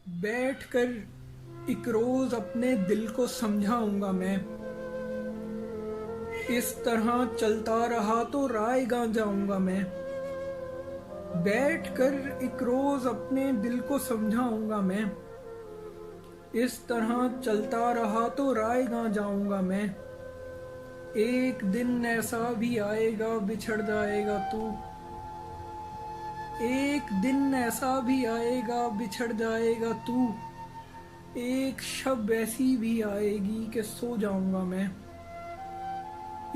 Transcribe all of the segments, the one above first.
बैठकर एक रोज अपने दिल को समझाऊंगा मैं। इस तरह चलता रहा तो राय गा जाऊंगा मैं। बैठकर एक रोज अपने दिल को समझाऊंगा मैं। इस तरह चलता रहा तो राय गा जाऊंगा मैं। एक दिन ऐसा भी आएगा बिछड़ जाएगा तू। एक दिन ऐसा भी आएगा बिछड़ जाएगा तू। एक शब ऐसी भी आएगी कि सो जाऊंगा मैं।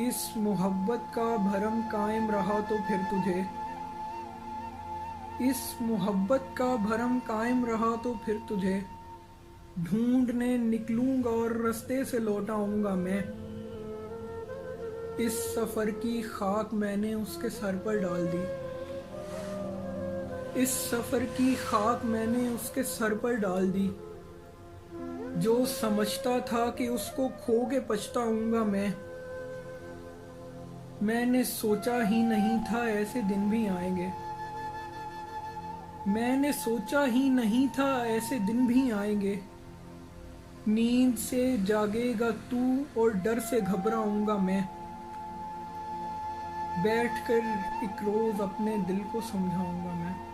इस मोहब्बत का भरम कायम रहा तो फिर तुझे। इस मोहब्बत का भरम कायम रहा तो फिर तुझे ढूंढने निकलूंगा और रास्ते से लौट आऊंगा मैं। इस सफर की खाक मैंने उसके सर पर डाल दी। इस सफर की खाक मैंने उसके सर पर डाल दी। जो समझता था कि उसको खो के पछताऊंगा मैं। मैंने सोचा ही नहीं था ऐसे दिन भी आएंगे। मैंने सोचा ही नहीं था ऐसे दिन भी आएंगे। नींद से जागेगा तू और डर से घबराऊंगा मैं। बैठकर एक रोज अपने दिल को समझाऊंगा मैं।